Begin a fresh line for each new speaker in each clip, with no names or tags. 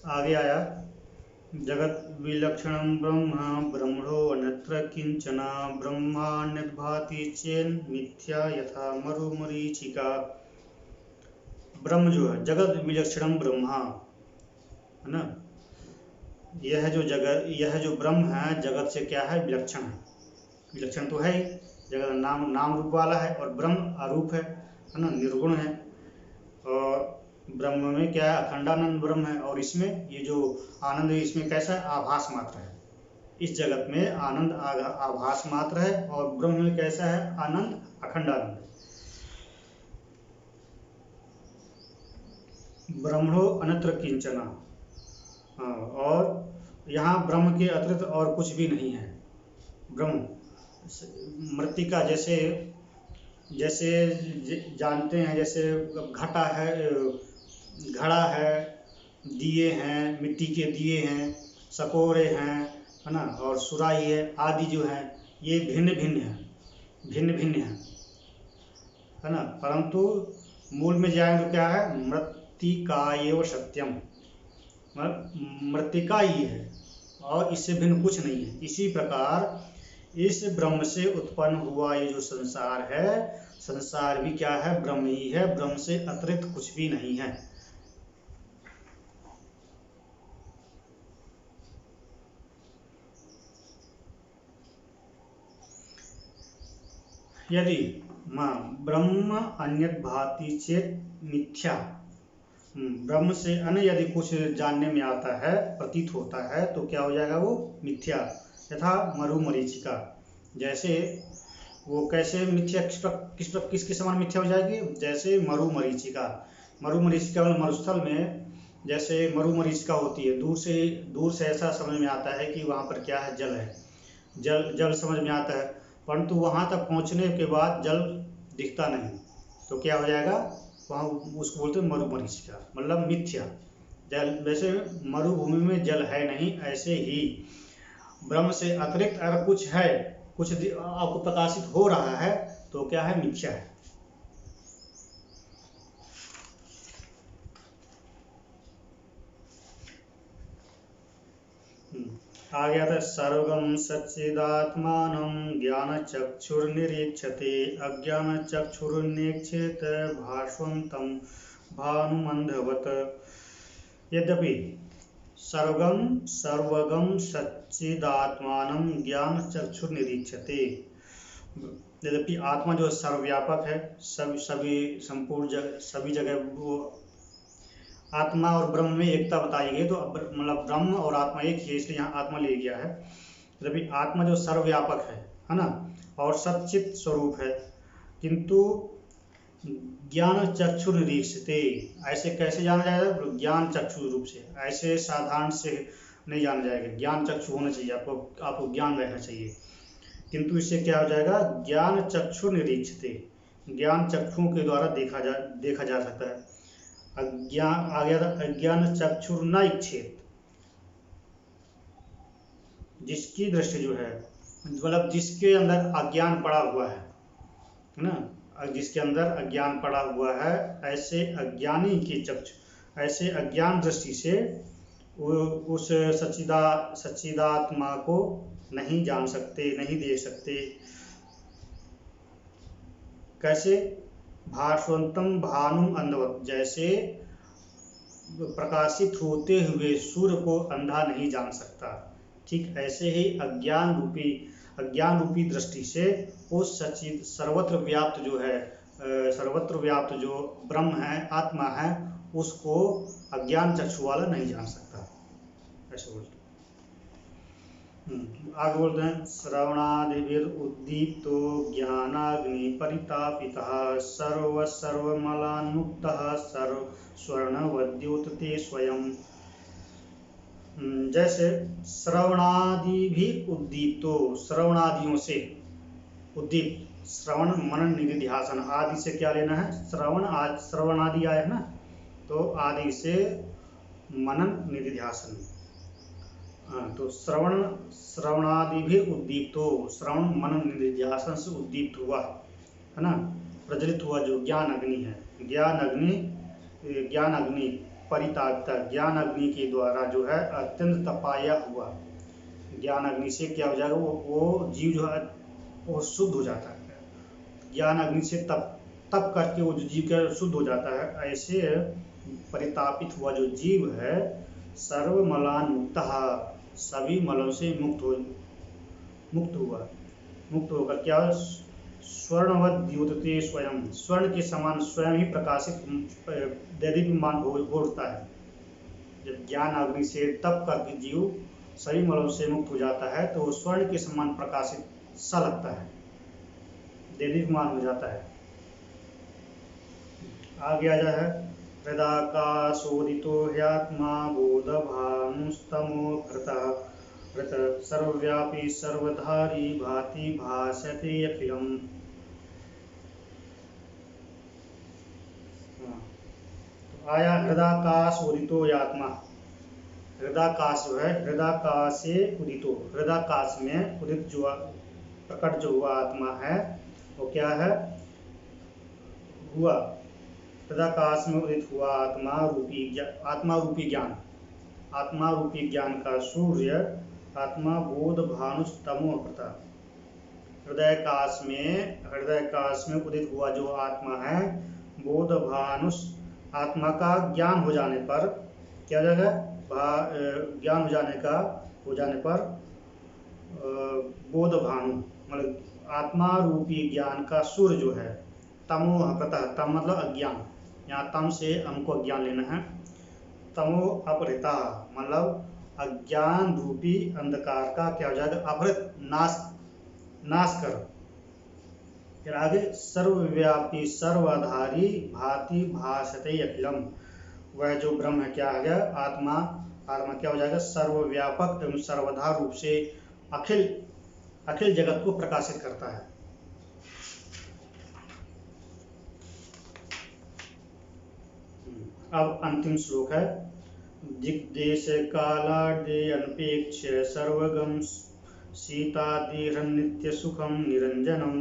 आगे आया, जगत विलक्षणं ब्रह्म ब्रह्मणो अन्यत्र किंचन ब्रह्मान्यद्भाति चेन्न मिथ्या यथा मरुमरीचिका। ब्रह्म जो है जगत विलक्षणम ब्रह्मा है ना, यह जो ब्रह्म है जगत से क्या है, विलक्षण है। विलक्षण तो है ही, जगत नाम रूप वाला है और ब्रह्म अरूप है ना, निर्गुण है। और ब्रह्म में क्या है, अखंडानंद ब्रह्म है। और इसमें ये जो आनंद है इसमें कैसा है, आभास मात्र है। इस जगत में आनंद आभास मात्र है और ब्रह्म में कैसा है, आनंद अखंडानंद है। ब्रह्मणो अन्यत्र किंचन, और यहाँ ब्रह्म के अतिरिक्त और कुछ भी नहीं है। ब्रह्म मृत्तिका जैसे जानते हैं, जैसे घटा है, घड़ा है, दिए हैं, मिट्टी के दिए हैं, सकोरे हैं, है ना, और सुराही है आदि जो है ये भिन्न भिन्न है ना। परंतु मूल में जाए तो क्या है, मृत्तिकाएव सत्यम, मृत्तिका ही है और इससे भिन्न कुछ नहीं है। इसी प्रकार इस ब्रह्म से उत्पन्न हुआ ये जो संसार है, संसार भी क्या है, ब्रह्म ही है, ब्रह्म से अतिरिक्त कुछ भी नहीं है। यदि ब्रह्म अन्यत् भाति चेत मिथ्या, ब्रह्म से अन्य यदि कुछ जानने में आता है, प्रतीत होता है, तो क्या हो जाएगा, वो मिथ्या। यथा मरुमरीचिका, जैसे वो कैसे मिथ्या, किसके समान मिथ्या हो जाएगी, जैसे मरुमरीचिका मरुस्थल में जैसे मरुमरीचिका होती है, दूर से ऐसा समझ में आता है कि वहाँ पर क्या है, जल है, जल समझ में आता है, परंतु वहाँ तक पहुँचने के बाद जल दिखता नहीं, तो क्या हो जाएगा, वहाँ उसको बोलते हैं मरुमरीचिका, मतलब मिथ्या। जल, वैसे मरुभूमि में जल है नहीं, ऐसे ही ब्रह्म से अतिरिक्त अगर कुछ है, कुछ आपको प्रकाशित हो रहा है, तो क्या है, मिथ्या है। आ गया था, सर्वगम सच्चिदात्मानं ज्ञानचक्षुर्निरीक्षते अज्ञानचक्षुर्निरीक्षेत भास्वन्तं भानुमन्धवत्। यद्यपि सर्वगम सच्चिदात्मानं ज्ञानचक्षुर्निरीक्षते, यद्यपि आत्मा जो सर्वव्यापक है, सभी जगह वो आत्मा और ब्रह्म में एकता बताई गई, तो मतलब ब्रह्म और आत्मा एक ही है, इसलिए यहाँ आत्मा ले गया है। जबकि आत्मा जो सर्वव्यापक है ना, और सच्चित स्वरूप है, किंतु ज्ञान चक्षु निरीक्षते, ऐसे कैसे जाना जाएगा, ज्ञान चक्षु रूप से, ऐसे साधारण से नहीं जाना जाएगा, ज्ञान चक्षु होना चाहिए, आपको ज्ञान रहना चाहिए। किंतु इससे क्या हो जाएगा, ज्ञान चक्षु निरीक्षते, ज्ञान चक्षुओं के द्वारा देखा जा सकता है। अज्ञान आ गया था, अज्ञान चक्षुर न इच्छेत, जिसकी दृष्टि जो है, मतलब जिसके अंदर अज्ञान पड़ा हुआ है ना, जिसके अंदर अज्ञान पड़ा हुआ है, ऐसे अज्ञानी की चक्षु, ऐसे अज्ञान दृष्टि से उस सच्चिदात्मा को नहीं जान सकते, नहीं देख सकते। कैसे, भास्वंतम भानुम अंधवत, जैसे प्रकाशित होते हुए सूर्य को अंधा नहीं जान सकता, ठीक ऐसे ही अज्ञान रूपी दृष्टि से उस सच्चिद सर्वत्र व्याप्त जो ब्रह्म है, आत्मा है, उसको अज्ञान चक्षु वाला नहीं जान सकता, ऐसे बोलते। आगे बोलते हैं, श्रवणादिभिर उद्दीप्तो ज्ञानाग्नि परितापितः सर्वमलान्मुक्तः स्वर्णवद्योतते स्वयं। जैसे श्रवणादि भी उद्दीप्तो, श्रवणादियों से उद्दीप्त, श्रवण मनन निधिध्यासन, आदि से क्या लेना है, श्रवण आदि आया है ना, तो आदि से मनन निधिध्यासन, तो श्रवणादि भी उद्दीप्तो, श्रवण मनन निधिध्यासन से उद्दीप्त हुआ है ना, प्रज्वलित हुआ जो ज्ञान अग्नि है, ज्ञान अग्नि परितापिता, ज्ञान अग्नि के द्वारा जो है अत्यंत तपाया हुआ, ज्ञान अग्नि से क्या हो जाएगा, वो जीव जो है वो शुद्ध हो जाता है। ज्ञान अग्नि से तप तप करके वो जो जीव का शुद्ध हो जाता है, ऐसे परितापित हुआ जो जीव है सर्व मलान मुक्तः, सभी मलों से मुक्त होकर क्या स्वर्णवत द्योतते स्वयं, स्वर्ण के समान स्वयं ही प्रकाशित दैदीप्यमान हो उठता है। जब ज्ञान अग्नि से तप करके जीव सभी मलों से मुक्त हो जाता है तो वो स्वर्ण के समान प्रकाशित सा लगता है, दैदीप्यमान हो जाता है। आगे आ जाए हृदाकाशोदितो ह्यात्मा बोधभानुस्तमो भृतः सर्वव्यापी सर्वधारी भाति भासते अखिलम्। तो आया हृदाकाश उदितो आत्मा, हृदाकाश जो है, हृदाकाश से उदितो, हृदाकाश में उदित जो प्रकट जो हुआ आत्मा है वो क्या है, हुआ हृदाकाश में उदित हुआ आत्मा रूपी ज्ञान, आत्मा रूपी ज्ञान का सूर्य आत्मा बोध भानुस्तमो प्रता, हृदयकाश में उदित हुआ जो आत्मा है बोध भानुस, आत्मा का ज्ञान हो जाने पर क्या हो जाएगा, ज्ञान हो जाने पर बोध भानु मतलब आत्मा रूपी ज्ञान का सूर्य जो है तमो प्रता, तम मतलब अज्ञान, यहाँ तम से हमको अज्ञान लेना है, तमो अपहृता मतलब अज्ञान रूपी अंधकार का क्या हो जाएगा, अपहृत नाश कर। फिर आगे सर्वव्यापी सर्वाधारी भाति भासते अखिलम, वह जो ब्रह्म है क्या आ गया, आत्मा क्या हो जाएगा, सर्वव्यापक एवं सर्वधा रूप से अखिल जगत को प्रकाशित करता है। अब अंतिम श्लोक है, दिग्देश कालादे अनपेक्ष सर्वगम सीतादिहृन्नित्य सुखम निरंजनम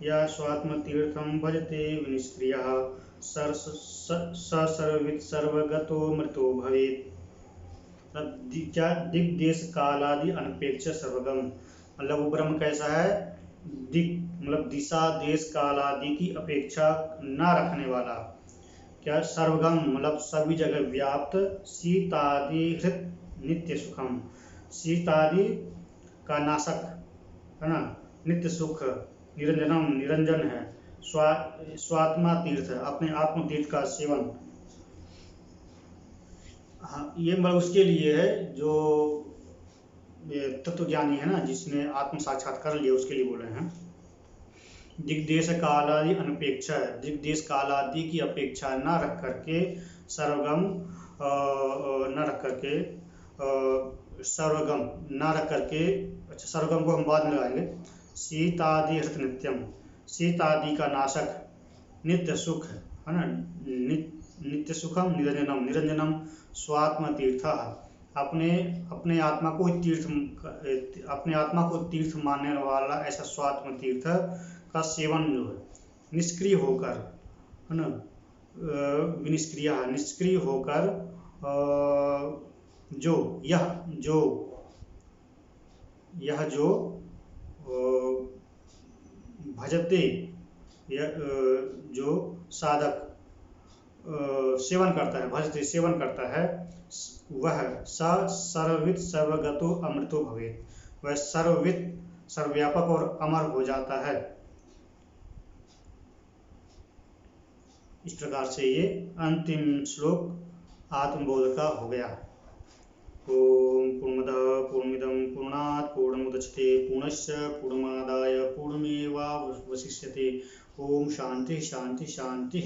या स्वात्मतीर्थम भजते विनिष्क्रियः सर्वित सर्वगतो मृतो भवेत्। दिग्देश कालादि अनपेक्ष सर्वगम मतलब वो ब्रह्म कैसा है, दिक मतलब दिशा देश काल आदि की अपेक्षा न रखने वाला, क्या सर्वगम मतलब सभी जगह व्याप्त, शीतादि हृत नित्य सुखम, शीतादि का नाशक है ना, नित्य सुख, निरंजनम निरंजन है, स्वात्मा तीर्थ अपने आत्म तीर्थ का सेवन। हाँ ये मतलब उसके लिए है जो तत्वज्ञानी है ना, जिसने आत्म साक्षात्कार लिया उसके लिए बोल रहे हैं। दिग्देश कालादि अनपेक्षा, दिग्देश कालादि की अपेक्षा न रख करके सर्वगम न रख करके सर्वगम न रख करके, अच्छा सर्वगम को हम बाद में लगाएंगे, शीतादि हृत नित्यम, शीतादि का नाशक, नित्य सुख है ना, नित्य सुखम निरंजनम निरंजनम स्वात्म तीर्थ, अपने आत्मा को तीर्थ मानने वाला ऐसा स्वात्म तीर्थ का सेवन जो है, निष्क्रिय होकर है ना, निष्क्रिय होकर जो भजते जो साधक सेवन करता है, भजते सेवन करता है, वह सर्वविद सर्वगतो अमृतो भवेत्, वह सर्वविद सर्वव्यापक और अमर हो जाता है। इस प्रकार से ये अंतिम श्लोक आत्मबोध का हो गया। ओम पूर्णमदः पूर्णमिदं पूर्णात् पूर्णमुदच्यते पूर्णस्य पूर्णमादाय पूर्णमेवावशिष्यते। ओम शांति शांति शांति।